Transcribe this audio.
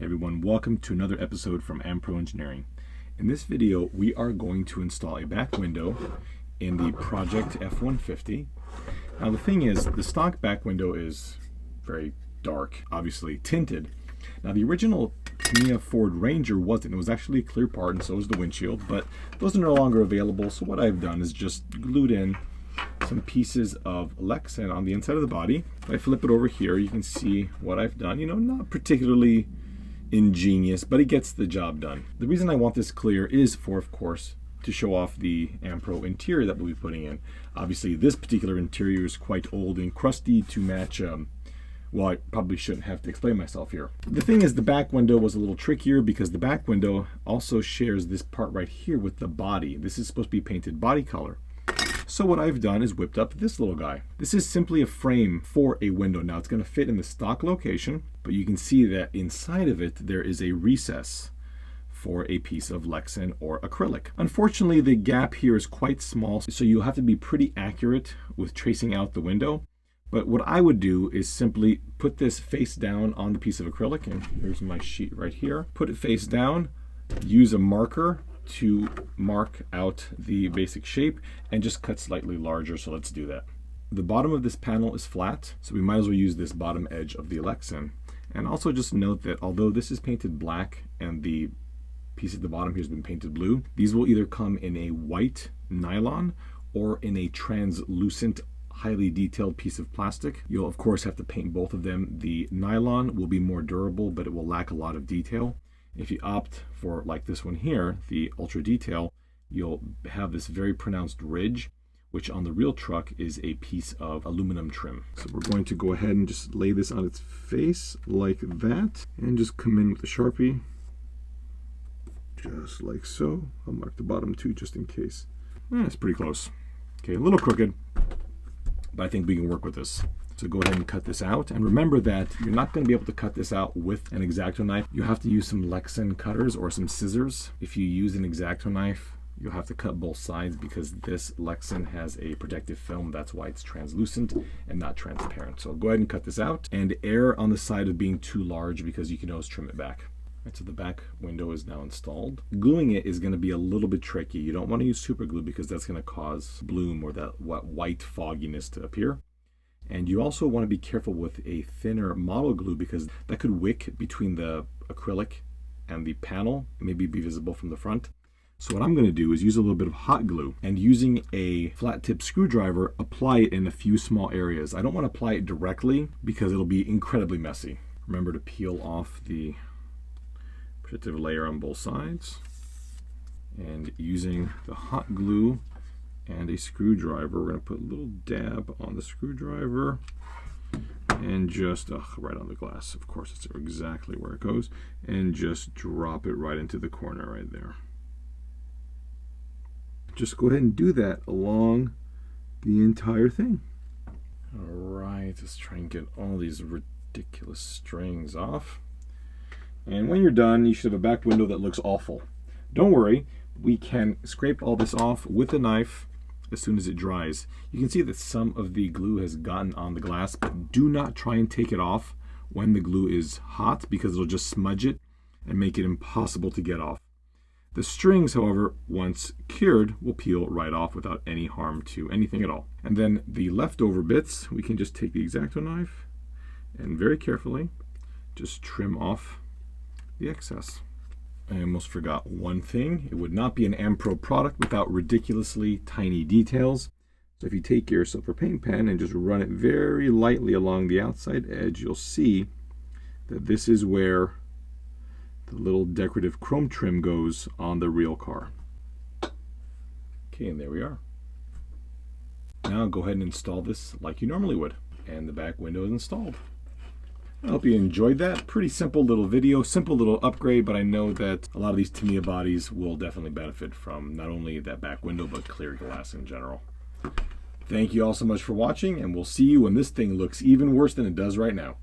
Everyone, welcome to another episode from Pro Engineering. In this video, we are going to install a back window in the Project F150. Now the thing is, the stock back window is very dark, obviously tinted. Now the original Tamiya Ford Ranger wasn't. It was actually a clear part, and so was the windshield, but those are no longer available. So what I've done is just glued in some pieces of Lexan on the inside of the body. If I flip it over here, you can see what I've done. You know, not particularly ingenious, but it gets the job done. The reason I want this clear is for, of course, to show off the Pro interior that we'll be putting in. Obviously, this particular interior is quite old and crusty to match. Well, I probably shouldn't have to explain myself here. The thing is, the back window was a little trickier because the back window also shares this part right here with the body. This is supposed to be painted body color. So what I've done is whipped up this little guy. This is simply a frame for a window. Now it's going to fit in the stock location, but you can see that inside of it there is a recess for a piece of Lexan or acrylic. Unfortunately, the gap here is quite small, so you'll have to be pretty accurate with tracing out the window. But what I would do is simply put this face down on the piece of acrylic, and here's my sheet right here. Put it face down, use a marker to mark out the basic shape, and just cut slightly larger, so let's do that. The bottom of this panel is flat, so we might as well use this bottom edge of the Lexan. And also just note that although this is painted black and the piece at the bottom here has been painted blue, these will either come in a white nylon or in a translucent, highly detailed piece of plastic. You'll of course have to paint both of them. The nylon will be more durable, but it will lack a lot of detail. If you opt for, like this one here, the ultra detail, you'll have this very pronounced ridge, which on the real truck is a piece of aluminum trim. So we're going to go ahead and just lay this on its face like that, and just come in with the Sharpie, just like so. I'll mark the bottom too, just in case. It's pretty close. Okay, a little crooked, but I think we can work with this. So go ahead and cut this out. And remember that you're not going to be able to cut this out with an X-Acto knife. You have to use some Lexan cutters or some scissors. If you use an X-Acto knife, you'll have to cut both sides because this Lexan has a protective film. That's why it's translucent and not transparent. So go ahead and cut this out, and err on the side of being too large because you can always trim it back. Right, so the back window is now installed. Gluing it is going to be a little bit tricky. You don't want to use super glue because that's going to cause bloom or that white fogginess to appear. And you also want to be careful with a thinner model glue because that could wick between the acrylic and the panel, maybe be visible from the front. So what I'm going to do is use a little bit of hot glue, and using a flat tip screwdriver, apply it in a few small areas. I don't want to apply it directly because it'll be incredibly messy. Remember to peel off the protective layer on both sides. And using the hot glue and a screwdriver, we're going to put a little dab on the screwdriver and just right on the glass. Of course, it's exactly where it goes, and just drop it right into the corner right there. Just go ahead and do that along the entire thing. All right, let's try and get all these ridiculous strings off. And when you're done, you should have a back window that looks awful. Don't worry, we can scrape all this off with a knife as soon as it dries. You can see that some of the glue has gotten on the glass, but do not try and take it off when the glue is hot because it'll just smudge it and make it impossible to get off. The strings, however, once cured, will peel right off without any harm to anything at all. And then the leftover bits, we can just take the X-Acto knife and very carefully just trim off the excess. I almost forgot one thing. It would not be an Pro product without ridiculously tiny details. So if you take your silver paint pen and just run it very lightly along the outside edge, you'll see that this is where the little decorative chrome trim goes on the real car. Okay, and there we are. Now go ahead and install this like you normally would. And the back window is installed. I hope you enjoyed that. Pretty simple little video, simple little upgrade, but I know that a lot of these Tamiya bodies will definitely benefit from not only that back window, but clear glass in general. Thank you all so much for watching, and we'll see you when this thing looks even worse than it does right now.